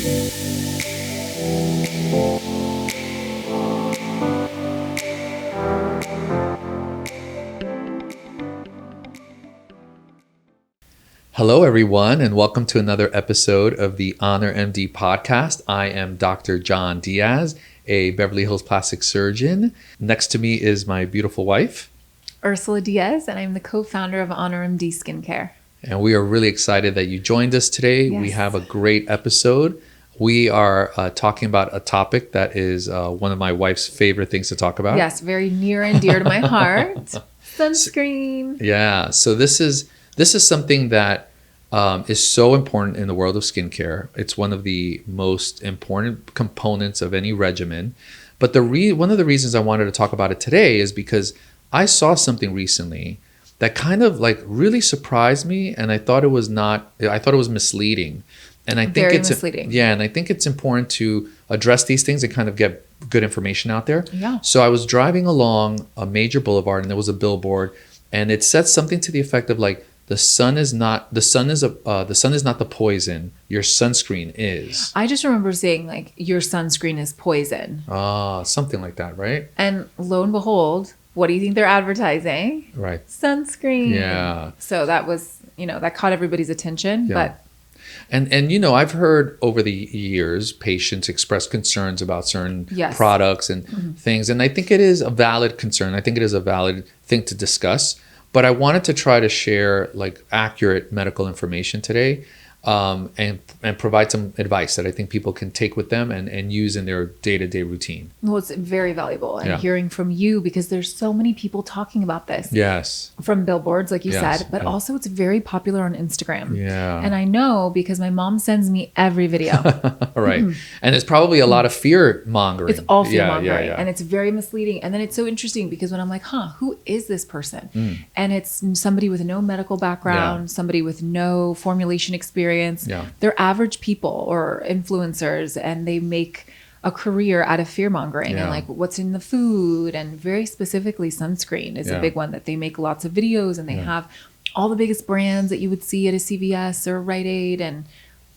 Hello, everyone, and welcome to another episode of the Honor MD podcast. I am Dr. John Diaz, a Beverly Hills plastic surgeon. Next to me is my beautiful wife, Ursula Diaz, and I'm the co-founder of Honor MD Skincare. And we are really excited that you joined us today. Yes. We have a great episode. We are talking about a topic that is one of my wife's favorite things to talk about. Yes, very near and dear to my heart. Sunscreen. Yeah, so this is something that is so important in the world of skincare. It's one of the most important components of any regimen. But one of the reasons I wanted to talk about it today is because I saw something recently that kind of like really surprised me, and I thought it was misleading. And I think Very it's misleading. Yeah, and I think it's important to address these things and kind of get good information out there. Yeah. So I was driving along a major boulevard, and there was a billboard, and it said something to the effect of like, the sun is not the poison. Your sunscreen is. I just remember saying like, your sunscreen is poison. Something like that, right? And lo and behold, what do you think they're advertising? Right. Sunscreen. Yeah. So that was, that caught everybody's attention. Yeah. But And I've heard over the years patients express concerns about certain Yes. products and things, and I think it is a valid concern. I think it is a valid thing to discuss. But I wanted to try to share like accurate medical information today, and provide some advice that I think people can take with them and use in their day-to-day routine. well, it's very valuable. And Yeah. hearing from you, because there's so many people talking about this. Yes. From billboards, like you Yes, said, but yeah. also it's very popular on Instagram. Yeah. And I know because my mom sends me every video. Right. And it's probably a lot of fear mongering. It's all fear mongering, Yeah. and it's very misleading. And then it's so interesting because when I'm like, who is this person? And it's somebody with no medical background, somebody with no formulation experience. Yeah. They're average people or influencers, and they make a career out of fear mongering Yeah. and like what's in the food, and very specifically sunscreen is Yeah. a big one that they make lots of videos, and they have all the biggest brands that you would see at a CVS or Rite Aid, and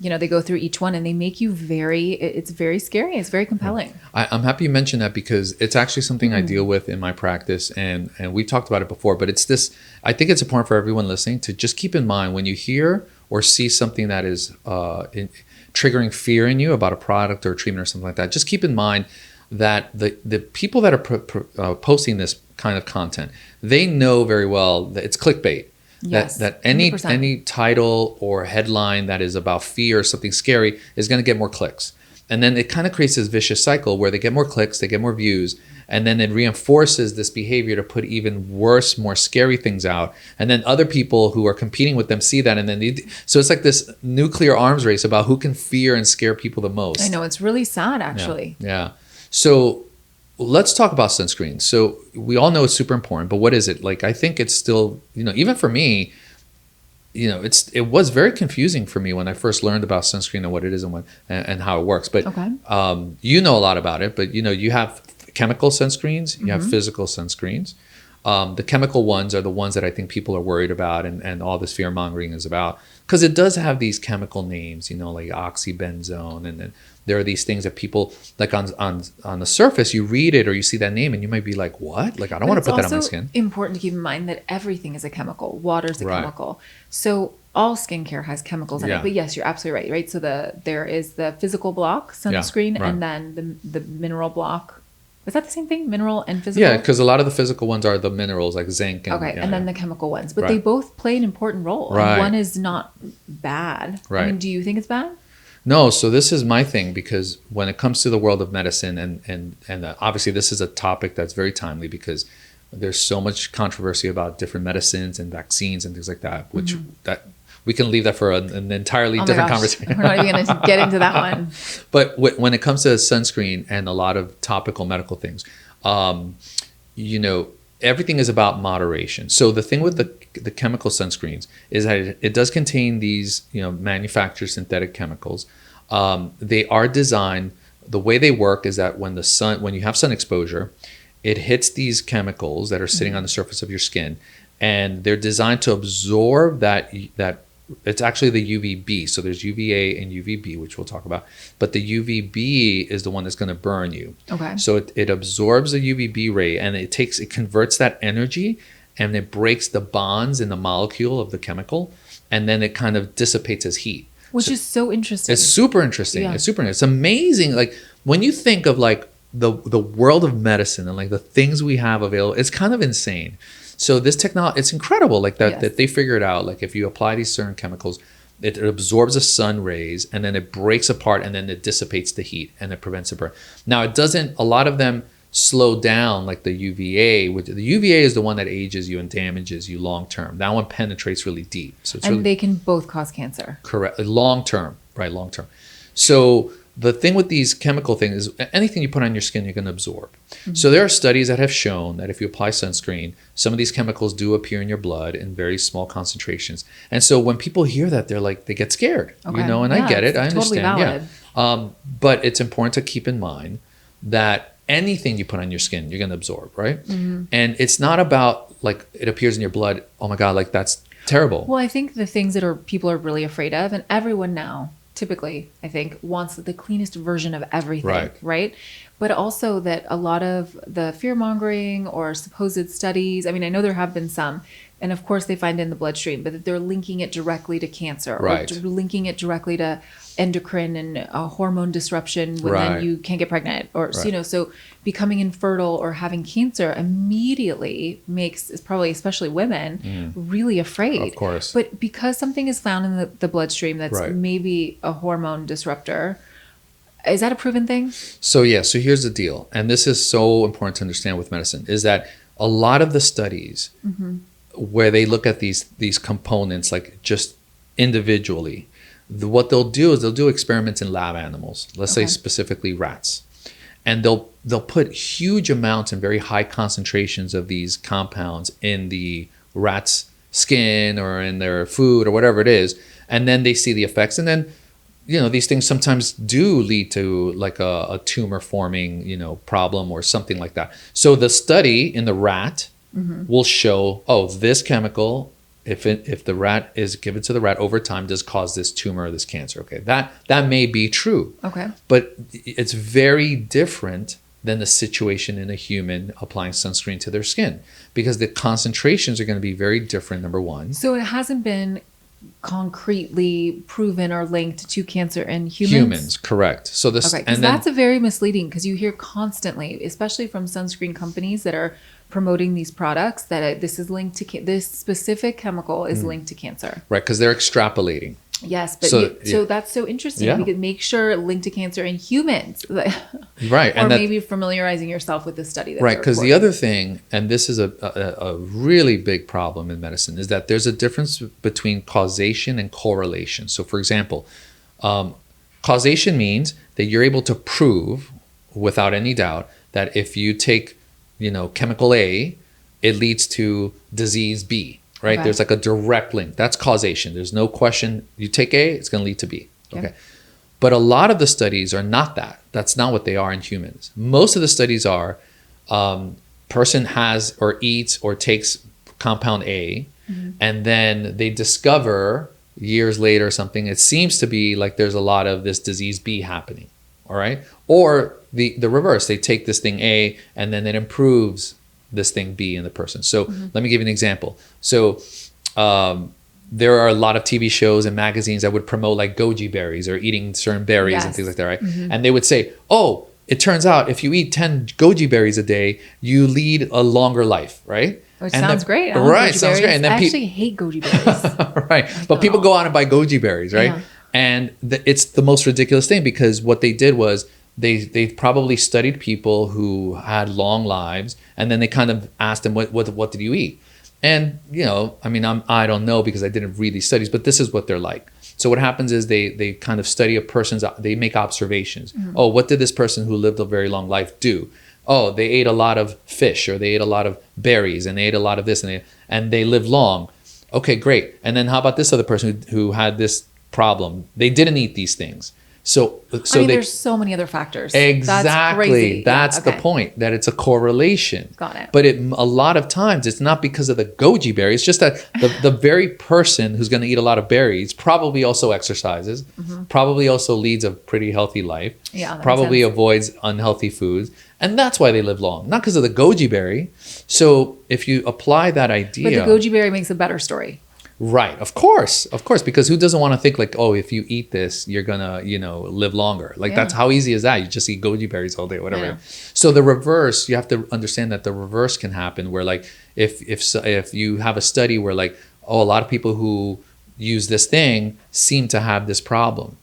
they go through each one, and they make you it's very scary. It's very compelling. I'm happy you mentioned that because it's actually something I deal with in my practice, and we've talked about it before, but I think it's important for everyone listening to just keep in mind when you hear or see something that is triggering fear in you about a product or a treatment or something like that, just keep in mind that the people that are posting this kind of content, they know very well that it's clickbait. Yes, that 100%. any title or headline that is about fear or something scary is going to get more clicks. And then it kind of creates this vicious cycle where they get more clicks, they get more views, and then it reinforces this behavior to put even worse, more scary things out. And then other people who are competing with them see that, and then so it's like this nuclear arms race about who can fear and scare people the most. I know, it's really sad actually. Yeah. So let's talk about sunscreen. So we all know it's super important, but what is it? Like, I think it's still, even for me, it was very confusing for me when I first learned about sunscreen and what it is and how it works. But Okay. you know a lot about it, but you have chemical sunscreens, you have physical sunscreens. The chemical ones are the ones that I think people are worried about, and all this fear mongering is about, because it does have these chemical names, like oxybenzone, and then there are these things that people like on the surface, you read it or you see that name and you might be like, what? Like, I don't want to put that on my skin. It's important to keep in mind that everything is a chemical. Water's a Right. chemical. So all skincare has chemicals in Yeah. it. But yes, you're absolutely right. Right. So there is the physical block, sunscreen, right. and then the mineral block. Is that the same thing? Mineral and physical? Yeah, because a lot of the physical ones are the minerals like zinc. And then the chemical ones. But Right. they both play an important role. Right. And one is not bad. Right. I mean, do you think it's bad? No, so this is my thing, because when it comes to the world of medicine, and obviously this is a topic that's very timely because there's so much controversy about different medicines and vaccines and things like that, which that we can leave that for an entirely different conversation. We're not even going to get into that one. But when it comes to sunscreen and a lot of topical medical things, everything is about moderation. So the thing with the chemical sunscreens is that it does contain these, manufactured synthetic chemicals. They are designed, the way they work is that when you have sun exposure, it hits these chemicals that are sitting on the surface of your skin, and they're designed to absorb that it's actually the UVB. So there's UVA and UVB, which we'll talk about. But the UVB is the one that's going to burn you. Okay. So it absorbs the UVB ray, and it converts that energy, and it breaks the bonds in the molecule of the chemical, and then it kind of dissipates as heat. Which is so interesting. It's super interesting. Yeah. It's amazing. Like when you think of like the world of medicine and like the things we have available, it's kind of insane. So this technology, it's incredible. Like that they figured out. Like if you apply these certain chemicals, it absorbs the sun rays, and then it breaks apart, and then it dissipates the heat, and it prevents a burn. Now it doesn't. A lot of them slow down, like the UVA. Which the UVA is the one that ages you and damages you long term. That one penetrates really deep. So it's they can both cause cancer. Correct. Long term, right? Long term. So the thing with these chemical things is anything you put on your skin, you're going to absorb. Mm-hmm. So there are studies that have shown that if you apply sunscreen, some of these chemicals do appear in your blood in very small concentrations. And so when people hear that, they're like, they get scared, okay. And I get it. I totally understand. Valid. Yeah. But it's important to keep in mind that anything you put on your skin, you're going to absorb, right? Mm-hmm. And it's not about like it appears in your blood. Oh my God, like that's terrible. Well, I think the things that people are really afraid of, and everyone now, typically, I think, wants the cleanest version of everything, right? But also that a lot of the fear-mongering or supposed studies, I mean, I know there have been some, and of course they find it in the bloodstream, but that they're linking it directly to cancer, or linking it directly to endocrine and hormone disruption when then you can't get pregnant, or so becoming infertile or having cancer immediately is probably, especially women, really afraid. Of course. But because something is found in the bloodstream that's maybe a hormone disruptor, is that a proven thing? So here's the deal, and this is so important to understand with medicine, is that a lot of the studies where they look at these components like just individually, what they'll do is they'll do experiments in lab animals, let's say specifically rats, and they'll put huge amounts and very high concentrations of these compounds in the rat's skin or in their food or whatever it is, and then they see the effects, and then these things sometimes do lead to like a tumor forming problem or something like that. So the study in the rat will show, this chemical, if the rat is given to the rat over time, does cause this tumor or this cancer. Okay, that may be true. Okay, but it's very different than the situation in a human applying sunscreen to their skin, because the concentrations are going to be very different. Number one. So it hasn't been concretely proven or linked to cancer in humans? Correct. So this, because that's a very misleading, because you hear constantly, especially from sunscreen companies that are promoting these products, that this is linked to this specific chemical is linked to cancer. Right, because they're extrapolating. Yes, but so that's so interesting. We could make sure linked to cancer in humans. Right. Or maybe familiarizing yourself with the study. That because the other thing, and this is a really big problem in medicine, is that there's a difference between causation and correlation. So for example, causation means that you're able to prove without any doubt that if you take, chemical A, it leads to disease B. Right? Okay. There's like a direct link. That's causation. There's no question. You take A, it's going to lead to B. Okay. But a lot of the studies are not that. That's not what they are in humans. Most of the studies are person has or eats or takes compound A, and then they discover years later something. It seems to be like there's a lot of this disease B happening. All right. Or the reverse. They take this thing A, and then it improves this thing B in the person. So let me give you an example. So there are a lot of TV shows and magazines that would promote like goji berries or eating certain berries and things like that, right? And they would say, it turns out if you eat 10 goji berries a day, you lead a longer life, right? Which sounds great. Right, sounds great. And then I actually hate goji berries. Right, but people go out and buy goji berries, right? Yeah. And it's the most ridiculous thing, because what they did was they probably studied people who had long lives, and then they kind of asked them, what did you eat? And, I don't know, because I didn't read these studies, but this is what they're like. So what happens is they kind of study a person's, they make observations. What did this person who lived a very long life do? They ate a lot of fish, or they ate a lot of berries, and they ate a lot of this, and they lived long. Okay, great. And then how about this other person who had this problem? They didn't eat these things. So I mean, there's so many other factors. Exactly. That's okay. the point, that it's a correlation. Got it. But a lot of times it's not because of the goji berry. It's just that the very person who's going to eat a lot of berries probably also exercises, probably also leads a pretty healthy life, probably avoids unhealthy foods. And that's why they live long, not because of the goji berry. So if you apply that idea. But the goji berry makes a better story. Right. Of course, because who doesn't want to think like, oh, if you eat this, you're going to, live longer. Like that's how easy is that? You just eat goji berries all day, whatever. Yeah. So the reverse, you have to understand that the reverse can happen where like if you have a study where like, oh, a lot of people who use this thing seem to have this problem.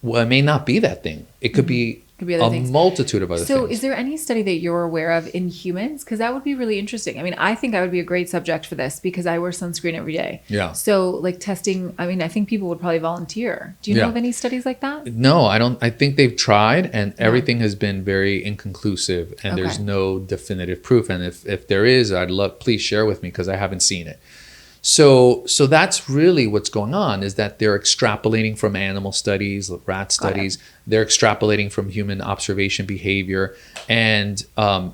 Well, it may not be that thing. It could be a multitude of other things. So is there any study that you're aware of in humans? Because that would be really interesting. I mean, I think I would be a great subject for this because I wear sunscreen every day. Yeah. So like testing, I mean, I think people would probably volunteer. Do you know of any studies like that? No, I don't. I think they've tried and everything has been very inconclusive and there's no definitive proof. And if there is, please share with me because I haven't seen it. So that's really what's going on is that they're extrapolating from animal studies, rat studies. They're extrapolating from human observation behavior. And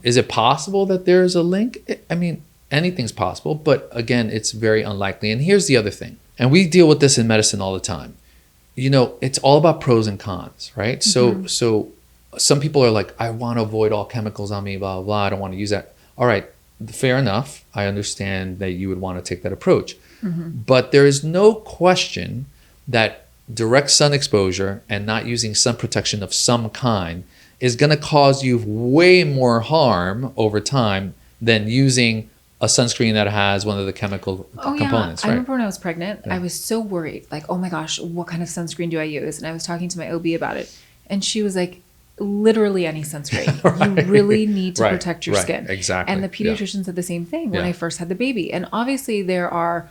is it possible that there's a link? I mean, anything's possible. But again, it's very unlikely. And here's the other thing. And we deal with this in medicine all the time. It's all about pros and cons, right? So some people are like, I want to avoid all chemicals on me, blah, blah, blah. I don't want to use that. All right. Fair enough. I understand that you would want to take that approach. But there is no question that direct sun exposure and not using sun protection of some kind is going to cause you way more harm over time than using a sunscreen that has one of the chemical components. I remember when I was pregnant, I was so worried. Like, oh my gosh, what kind of sunscreen do I use? And I was talking to my OB about it. And she was like, literally any sunscreen. You really need to protect your skin. Exactly. And the pediatrician said the same thing when I first had the baby. And obviously there are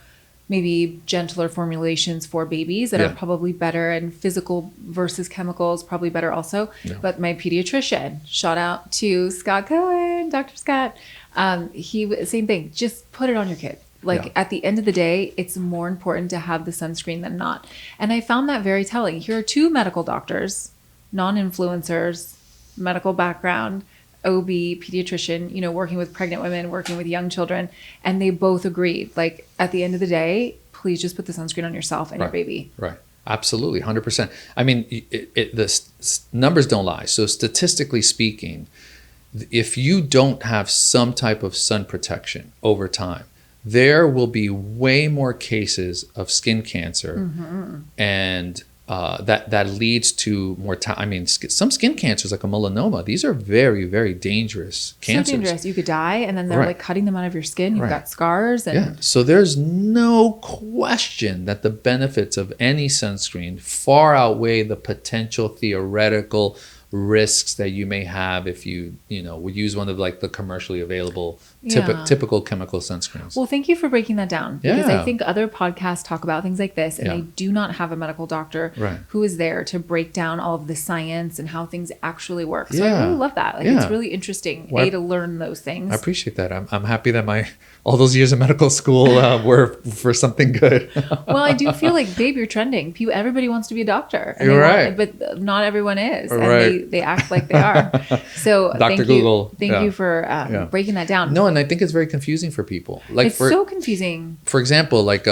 maybe gentler formulations for babies that are probably better, and physical versus chemicals probably better also. But my pediatrician, shout out to Scott Cohen, Dr. Scott, same thing, just put it on your kid. Like at the end of the day, it's more important to have the sunscreen than not. And I found that very telling. Here are two medical doctors, non-influencers, medical background, OB, pediatrician, working with pregnant women, working with young children. And they both agreed, like at the end of the day, please just put the sunscreen on yourself and your baby. Right. Absolutely. 100%. I mean, the numbers don't lie. So statistically speaking, if you don't have some type of sun protection over time, there will be way more cases of skin cancer and that leads to mortality. I mean, some skin cancers like a melanoma, these are very, very dangerous cancers. So dangerous. You could die and then they're like cutting them out of your skin. You've got scars. And So there's no question that the benefits of any sunscreen far outweigh the potential theoretical risks that you may have if you would use one of like the commercially available typical chemical sunscreens. Well, thank you for breaking that down, because I think other podcasts talk about things like this and they do not have a medical doctor who is there to break down all of the science and how things actually work. So I really love that. Like it's really interesting to learn those things. I appreciate that. I'm happy that all those years of medical school were for something good. Well, I do feel like, babe, you're trending. Everybody wants to be a doctor. And you're right. But not everyone is. And they act like they are. So Dr. Google. Thank you for breaking that down. No, and I think it's very confusing for people. Like it's so confusing. For example, like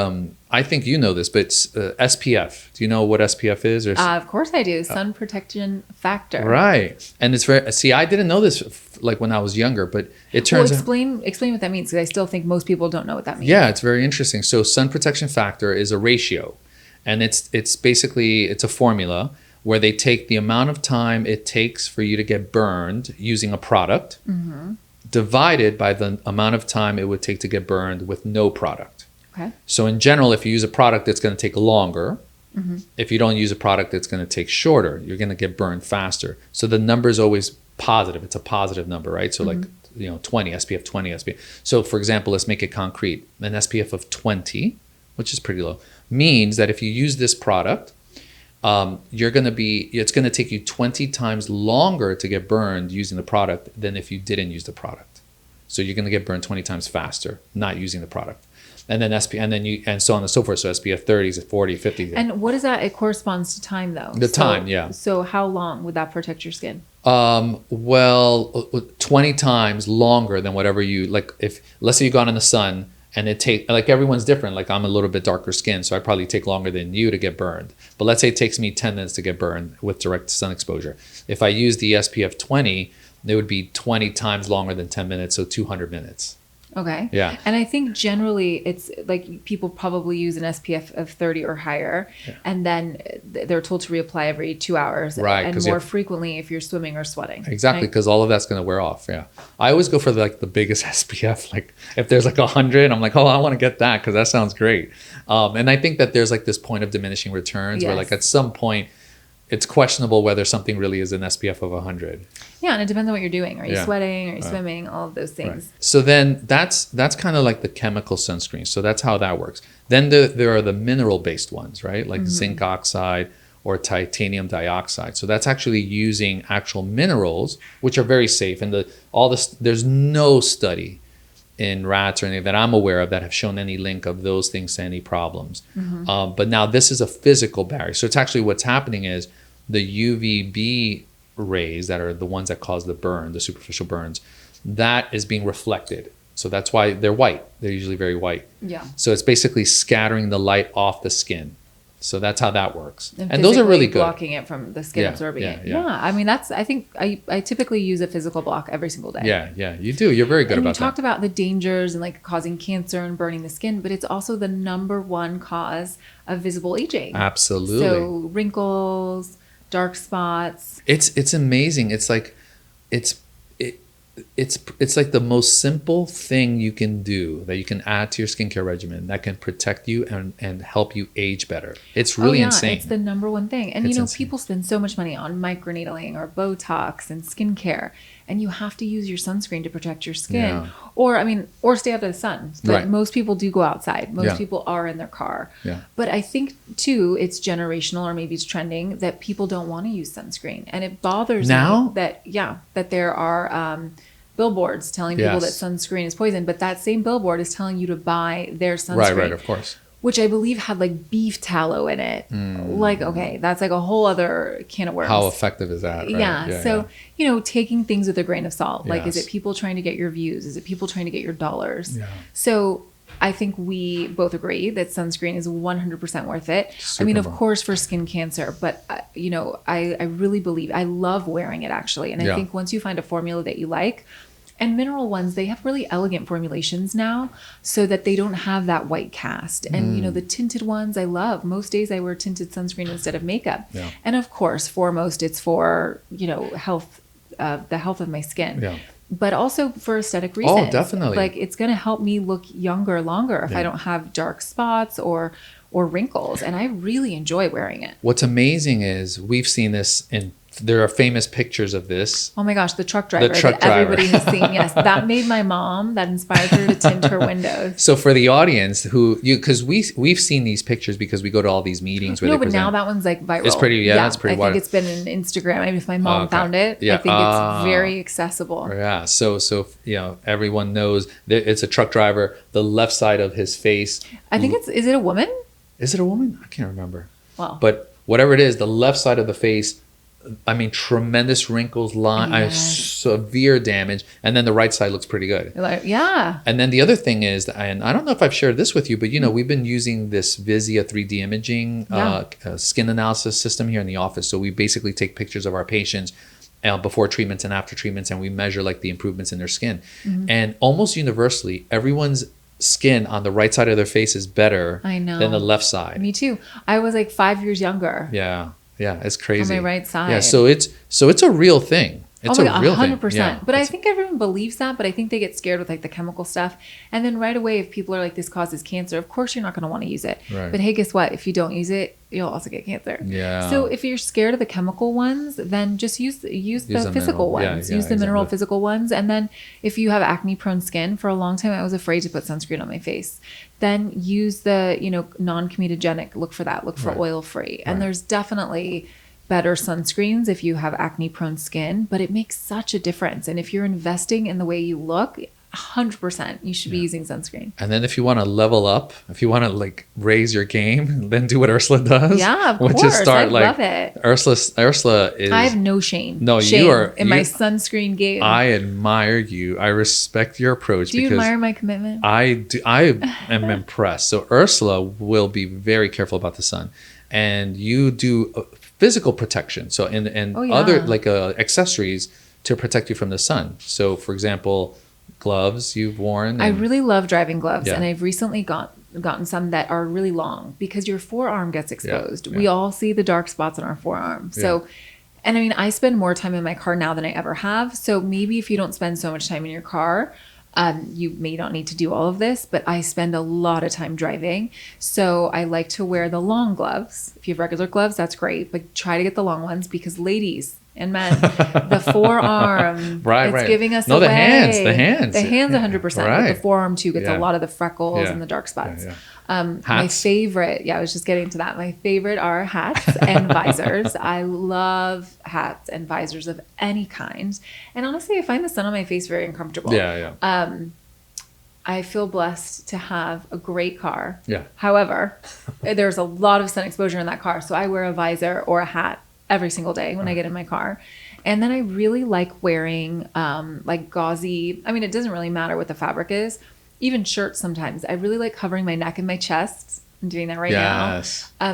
I think you know this, but it's, SPF. Do you know what SPF is? Of course I do. Sun protection factor. Right. And it's very, I didn't know this like when I was younger, but it turns out. Explain what that means, because I still think most people don't know what that means. Yeah, it's very interesting. So sun protection factor is a ratio, and it's basically, it's a formula where they take the amount of time it takes for you to get burned using a product divided by the amount of time it would take to get burned with no product. Okay. So in general, if you use a product, it's going to take longer. If you don't use a product, it's going to take shorter. You're going to get burned faster. So the number is always positive. It's a positive number, right? So like, 20, SPF 20, SPF. So for example, let's make it concrete. An SPF of 20, which is pretty low, means that if you use this product, it's going to take you 20 times longer to get burned using the product than if you didn't use the product. So you're going to get burned 20 times faster not using the product. and then and so on and so forth. So SPF 30s, 40, 50. And what is that? It corresponds to time though. The time, yeah. So how long would that protect your skin? Well, 20 times longer than whatever you like. If let's say you got in the sun and it take like everyone's different. Like I'm a little bit darker skin, so I probably take longer than you to get burned. But let's say it takes me 10 minutes to get burned with direct sun exposure. If I use the SPF 20, it would be 20 times longer than 10 minutes, so 200 minutes. Okay. Yeah. And I think generally it's like people probably use an SPF of 30 or higher, and then they're told to reapply every 2 hours, right? And more frequently if you're swimming or sweating. Exactly, because all of that's going to wear off. Yeah. I always go for the biggest SPF. Like if there's like 100, I'm like, oh, I want to get that because that sounds great. And I think that there's like this point of diminishing returns where like at some point, it's questionable whether something really is an SPF of 100. Yeah, and it depends on what you're doing. Are you sweating? Are you swimming? All of those things. Right. So then that's kind of like the chemical sunscreen. So that's how that works. Then there are the mineral-based ones, right? Like zinc oxide or titanium dioxide. So that's actually using actual minerals, which are very safe. And there's no study in rats or anything that I'm aware of that have shown any link of those things to any problems. But now this is a physical barrier. So it's actually what's happening is the UVB rays that are the ones that cause the burn, the superficial burns, that is being reflected. So that's why they're white. They're usually very white. Yeah. So it's basically scattering the light off the skin. So that's how that works. And those are really good. Blocking it from the skin absorbing it. Yeah. I mean, I think I typically use a physical block every single day. Yeah, you do. You're very good about that. You talked about the dangers and like causing cancer and burning the skin, but it's also the #1 cause of visible aging. Absolutely. So wrinkles, dark spots. It's amazing. It's like it's like the most simple thing you can do that you can add to your skincare regimen that can protect you and help you age better. It's really insane. It's the #1 thing. And people spend so much money on microneedling or Botox and skincare, and you have to use your sunscreen to protect your skin. Or stay out of the sun. But most people do go outside. Most people are in their car. Yeah. But I think too, it's generational, or maybe it's trending, that people don't want to use sunscreen. And it bothers me that there are billboards telling people that sunscreen is poison, but that same billboard is telling you to buy their sunscreen. Right, of course. Which I believe had like beef tallow in it. Like, okay, that's like a whole other can of worms. How effective is that? Right? Yeah. So, taking things with a grain of salt. Like, is it people trying to get your views? Is it people trying to get your dollars? Yeah. So I think we both agree that sunscreen is 100% worth it. Of course, for skin cancer, but I really believe, I love wearing it actually. And I think once you find a formula that you like, and mineral ones, they have really elegant formulations now so that they don't have that white cast. And, the tinted ones I love. Most days I wear tinted sunscreen instead of makeup. Yeah. And of course, foremost, it's for, health, the health of my skin. Yeah. But also for aesthetic reasons. Oh, definitely. Like, it's going to help me look younger longer if I don't have dark spots or wrinkles. And I really enjoy wearing it. What's amazing is we've seen this there are famous pictures of this. Oh my gosh, the truck driver that everybody has seen. Yes, that made my mom. That inspired her to tint her windows. So for the audience because we've seen these pictures because we go to all these meetings where but now that one's like viral. It's pretty, it's pretty wild. I think it's been in Instagram. I mean, if my mom found it, I think it's very accessible. Yeah. So everyone knows that it's a truck driver. The left side of his face. I think is it a woman? Is it a woman? I can't remember. Well, but whatever it is, the left side of the face. I mean, tremendous wrinkles, severe damage, and then the right side looks pretty good. And then the other thing is, and I don't know if I've shared this with you, but we've been using this Vizia 3D imaging skin analysis system here in the office. So we basically take pictures of our patients before treatments and after treatments, and we measure like the improvements in their skin. And almost universally, everyone's skin on the right side of their face is better than the left side. Me too. I was like 5 years younger. Yeah, it's crazy. On my right side. Yeah, so it's a real thing. It's a real 100%. thing. Yeah, but I think everyone believes that, but I think they get scared with like the chemical stuff. And then right away, if people are like, this causes cancer, of course you're not going to want to use it. Right. But hey, guess what? If you don't use it, you'll also get cancer. Yeah. So if you're scared of the chemical ones, then just use the physical ones. Use the mineral physical ones. And then if you have acne prone skin, for a long time I was afraid to put sunscreen on my face. Then use the, non-comedogenic. Look for that. Look for oil free. And there's definitely better sunscreens if you have acne prone skin, but it makes such a difference. And if you're investing in the way you look, 100%. You should be using sunscreen. And then if you want to level up, if you want to like raise your game, then do what Ursula does. Yeah, of which course. is start I like love it. Ursula is. I have no shame. No, shame you are in my sunscreen game. I admire you. I respect your approach. Do you admire my commitment? I do. I am impressed. So Ursula will be very careful about the sun, and you do physical protection. So and other like accessories to protect you from the sun. So for example, gloves you've worn. I really love driving gloves, and I've recently gotten some that are really long because your forearm gets exposed. We all see the dark spots on our forearm. So, and I mean, I spend more time in my car now than I ever have. So maybe if you don't spend so much time in your car, you may not need to do all of this, but I spend a lot of time driving. So I like to wear the long gloves. If you have regular gloves, that's great, but try to get the long ones because ladies and men, the forearm, it's giving us away. The hands. The hands 100%. Right. But the forearm too gets a lot of the freckles and the dark spots. My favorite, I was just getting to that. My favorite are hats and visors. I love hats and visors of any kind. And honestly, I find the sun on my face very uncomfortable. I feel blessed to have a great car. However, there's a lot of sun exposure in that car. So I wear a visor or a hat every single day when I get in my car. And then I really like wearing like gauzy, I mean, it doesn't really matter what the fabric is, even shirts sometimes. I really like covering my neck and my chest. I'm doing that right now.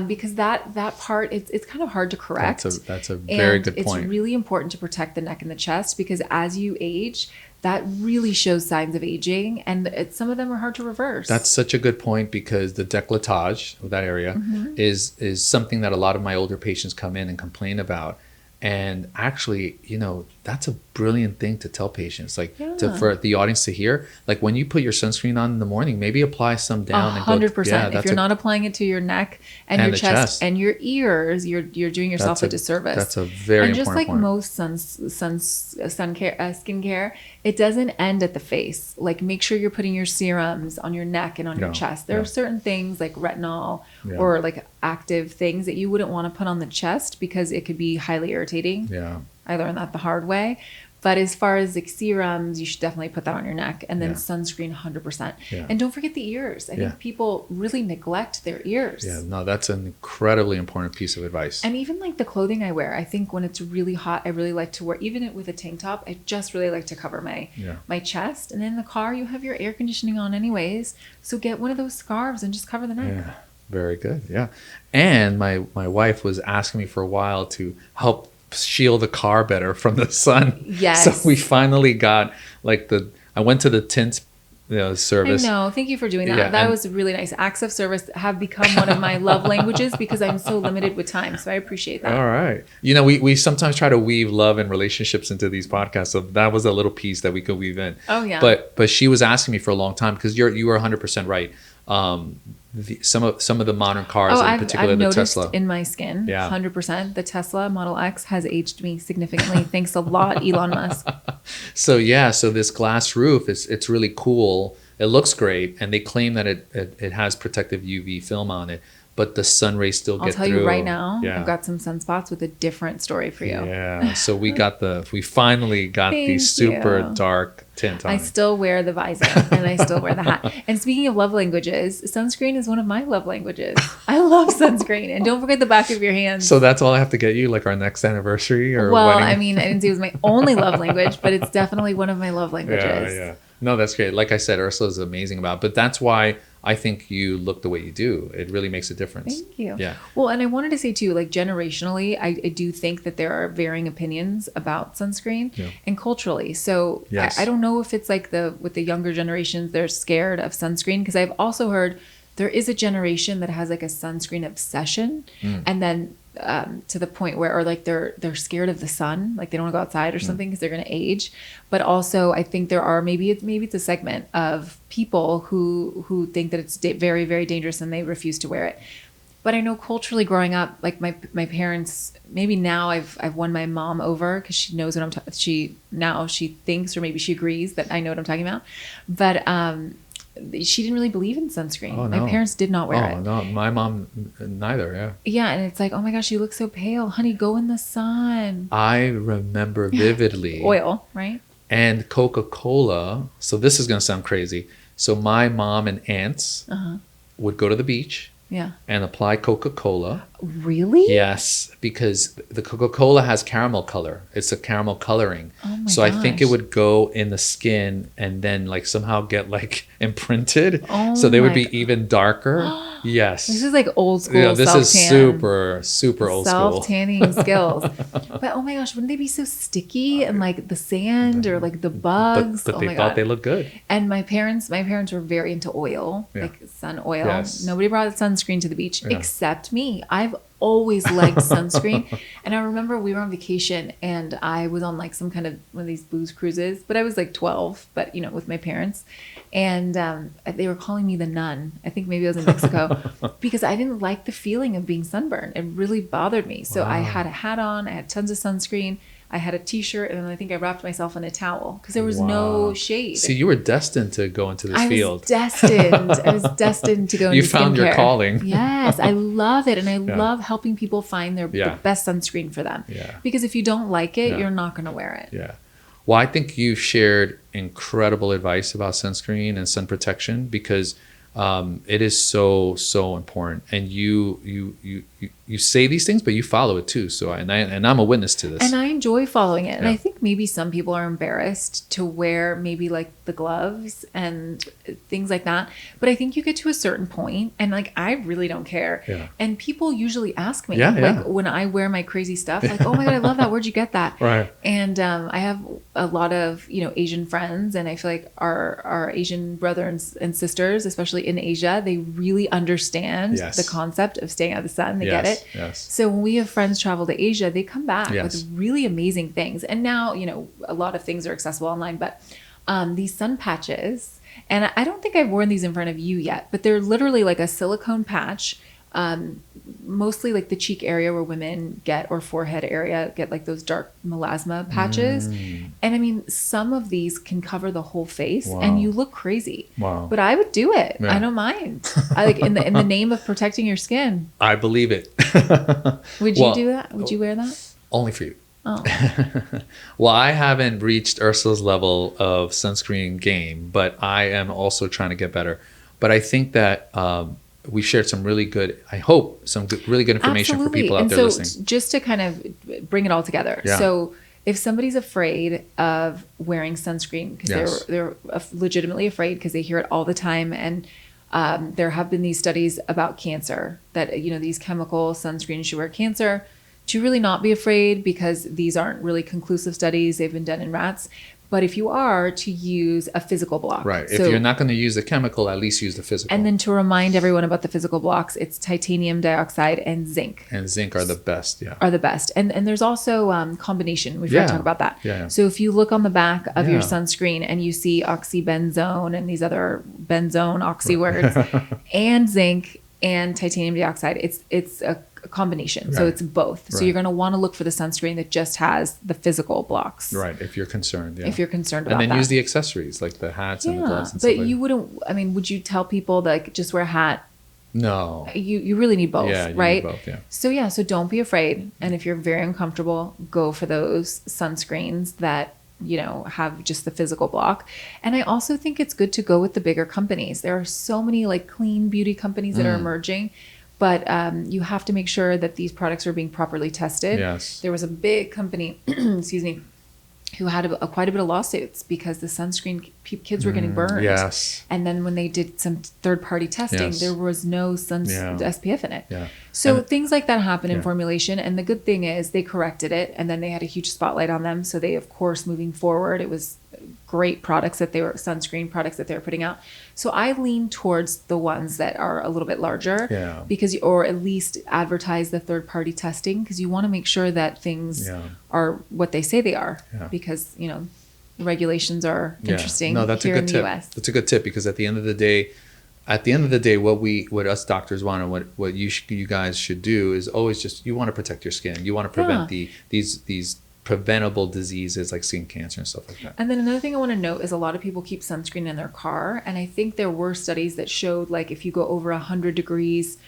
Because that part, it's kind of hard to correct. That's a very good point. It's really important to protect the neck and the chest because as you age, that really shows signs of aging, and some of them are hard to reverse. That's such a good point because the décolletage of that area is something that a lot of my older patients come in and complain about. And actually, you know, that's a brilliant thing to tell patients, like for the audience to hear. Like when you put your sunscreen on in the morning, maybe apply some down 100%. If you're not applying it to your neck and your chest and your ears, you're doing yourself a disservice. That's a very important point. And just like most skincare, it doesn't end at the face. Like make sure you're putting your serums on your neck and on your chest. There are certain things like retinol or like active things that you wouldn't want to put on the chest because it could be highly irritating. I learned that the hard way. But as far as like serums, you should definitely put that on your neck. And then sunscreen 100%. And don't forget the ears. I think people really neglect their ears. No, that's an incredibly important piece of advice. And even like the clothing I wear, I think when it's really hot, I really like to wear, even with a tank top, I just really like to cover my chest. And in the car, you have your air conditioning on anyways. So get one of those scarves and just cover the neck. Very good. And my wife was asking me for a while to help shield the car better from the sun. So we finally got like I went to the tint service. I know. Thank you for doing that. That was really nice. Acts of service have become one of my love languages because I'm so limited with time. So I appreciate that. All right. You know, we sometimes try to weave love and relationships into these podcasts. So that was a little piece that we could weave in. Oh yeah. But she was asking me for a long time because you were 100% right. Some of the modern cars, in particular I've the noticed Tesla, in my skin, 100%. The Tesla Model X has aged me significantly. Thanks a lot, Elon Musk. So this glass roof it's really cool. It looks great, and they claim that it has protective UV film on it. But the sun rays still get through. I'll tell you right now, I've got some sunspots with a different story for you. So we finally got the super dark tint on. I still wear the visor and I still wear the hat. And speaking of love languages, sunscreen is one of my love languages. I love sunscreen. And don't forget the back of your hands. So that's all I have to get you, like our next anniversary or well, wedding? I mean, I didn't say it was my only love language, but it's definitely one of my love languages. No, that's great. Like I said, Ursula is amazing about it. But that's why I think you look the way you do. It really makes a difference. Thank you. Well, and I wanted to say too, like generationally, I do think that there are varying opinions about sunscreen and culturally. So I don't know if it's like with the younger generations, they're scared of sunscreen because I've also heard there is a generation that has like a sunscreen obsession and then to the point where, or like they're scared of the sun, like they don't want to go outside or something because they're going to age. But also I think there are, maybe it's a segment of people who think that it's very, very dangerous and they refuse to wear it. But I know culturally growing up, like my parents, maybe now I've won my mom over because she knows what she thinks, or maybe she agrees that I know what I'm talking about. But, she didn't really believe in sunscreen. Oh, no. My parents did not wear it. Oh, no. My mom, neither. Yeah. And it's like, oh my gosh, you look so pale. Honey, go in the sun. I remember vividly. Oil, right? and Coca-Cola. So this is going to sound crazy. So my mom and aunts would go to the beach and apply Coca-Cola. Really? Yes, because the Coca-Cola has caramel color. It's a caramel coloring. Oh my so gosh. I think it would go in the skin and then like somehow get like imprinted. Oh so they would my be even darker. Yes. This is like old school Yeah, this is self-tan. super old school. Self-tanning skills. But oh my gosh, wouldn't they be so sticky and like the sand or like the bugs? But oh they my thought God. they looked good. And my parents were very into oil, like sun oil. Yes. Nobody brought sunscreen to the beach except me. I've always liked sunscreen. And I remember we were on vacation and I was on like some kind of one of these booze cruises, but I was like 12, but you know, with my parents. And they were calling me the nun. I think maybe I was in Mexico because I didn't like the feeling of being sunburned. It really bothered me. So I had a hat on, I had tons of sunscreen. I had a t-shirt and then I think I wrapped myself in a towel because there was no shade. See, you were destined to go into this field. I was destined to go into You found your skincare. calling. Yes, I love it. And I love helping people find the best sunscreen for them. Yeah. Because if you don't like it, you're not going to wear it. Yeah. Well, I think you've shared incredible advice about sunscreen and sun protection because it is so important. And you say these things, but you follow it too. So and I'm a witness to this. And I enjoy following it. And I think maybe some people are embarrassed to wear maybe like the gloves and things like that. But I think you get to a certain point and like I really don't care. Yeah. And people usually ask me like when I wear my crazy stuff, like, oh my God, I love that. Where'd you get that? Right. And I have a lot of, you know, Asian friends, and I feel like our Asian brothers and sisters, especially in Asia, they really understand the concept of staying out of the sun. They get it. Yes. So when we have friends travel to Asia, they come back with really amazing things. And now, you know, a lot of things are accessible online, but these sun patches, and I don't think I've worn these in front of you yet, but they're literally like a silicone patch, mostly like the cheek area where women get, or forehead area, get like those dark melasma patches. And I mean, some of these can cover the whole face and you look crazy. Wow. But I would do it. I don't mind. I like in the name of protecting your skin. I believe it. Would you do that? Would you wear that? Only for you. Oh. Well, I haven't reached Ursula's level of sunscreen game, but I am also trying to get better. But I think that we shared some really good, I hope, some really good information for people out there listening. So just to kind of bring it all together. Yeah. So if somebody's afraid of wearing sunscreen because they're legitimately afraid because they hear it all the time, and there have been these studies about cancer that, you know, these chemical sunscreens should wear cancer, to really not be afraid because these aren't really conclusive studies. They've been done in rats. But if you are, to use a physical block. Right. So, if you're not going to use the chemical, at least use the physical. And then to remind everyone about the physical blocks, it's titanium dioxide and zinc. And zinc are the best, Are the best. And there's also combination. We forgot to talk about that. Yeah. So if you look on the back of your sunscreen and you see oxybenzone and these other benzone oxy words and zinc and titanium dioxide, it's a combination. Right. So it's both. So you're going to want to look for the sunscreen that just has the physical blocks. Right. If you're concerned. Yeah. If you're concerned about that. And then use the accessories like the hats and the gloves and stuff. But you wouldn't, I mean, would you tell people that like, just wear a hat? No. You really need both, right? Need both, yeah. So don't be afraid. And if you're very uncomfortable, go for those sunscreens that, you know, have just the physical block. And I also think it's good to go with the bigger companies. There are so many like clean beauty companies that are emerging, but you have to make sure that these products are being properly tested. Yes. There was a big company, excuse me, who had quite a bit of lawsuits because the sunscreen kids were getting burned. Yes. And then when they did some third-party testing, there was no SPF in it. Yeah. So things like that happen in formulation. And the good thing is they corrected it, and then they had a huge spotlight on them. So they, of course, moving forward, it was great products that sunscreen products that they were putting out. So I lean towards the ones that are a little bit larger because, or at least advertise the third party testing, because you want to make sure that things are what they say they are, because, you know, the regulations are interesting here in the US. That's a good tip, because at the end of the day, what us doctors want, and what you guys should do is always just, you want to protect your skin. You want to prevent these preventable diseases like skin cancer and stuff like that. And then another thing I want to note is a lot of people keep sunscreen in their car. And I think there were studies that showed, like, if you go over 100 degrees,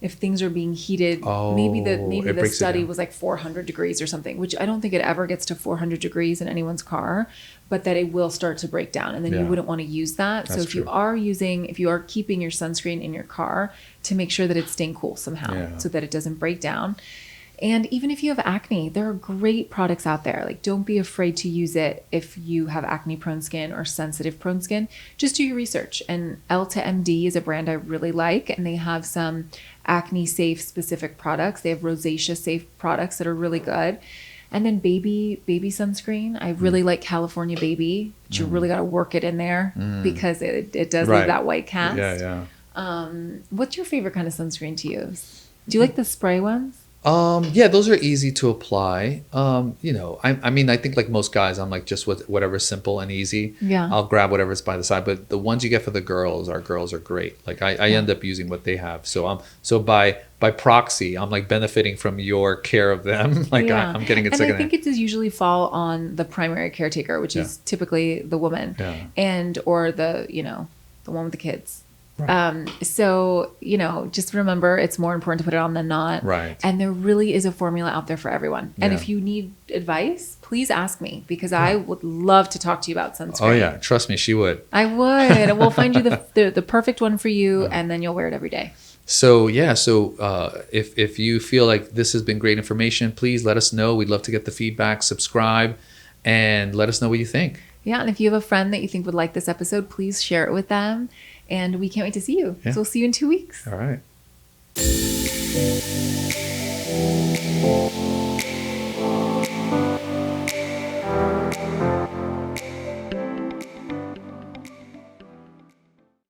if things are being heated, maybe the study was like 400 degrees or something, which I don't think it ever gets to 400 degrees in anyone's car, but that it will start to break down, and then you wouldn't want to use that. That's so if true. if you are keeping your sunscreen in your car, to make sure that it's staying cool somehow so that it doesn't break down. And even if you have acne, there are great products out there. Like, don't be afraid to use it if you have acne prone skin or sensitive prone skin. Just do your research. And L2MD is a brand I really like, and they have some acne safe specific products. They have rosacea safe products that are really good. And then baby sunscreen. I really like California Baby, but you really got to work it in there because it does leave that white cast. What's your favorite kind of sunscreen to use? Do you like the spray ones? Yeah, those are easy to apply. You know, I mean, I think like most guys, I'm like just whatever's simple and easy. Yeah. I'll grab whatever's by the side. But the ones you get for the girls, our girls are great. Like I end up using what they have. So by proxy, I'm like benefiting from your care of them. Like I'm getting it secondhand. And I think it does usually fall on the primary caretaker, which is typically the woman, or the one with the kids. Right. So, just remember, it's more important to put it on than not. Right. And there really is a formula out there for everyone. And if you need advice, please ask me, because I would love to talk to you about sunscreen. Oh yeah. Trust me, she would. I would. We'll find you the perfect one for you, and then you'll wear it every day. So if you feel like this has been great information, please let us know. We'd love to get the feedback, subscribe, and let us know what you think. Yeah. And if you have a friend that you think would like this episode, please share it with them. And we can't wait to see you. So we'll see you in 2 weeks. All right.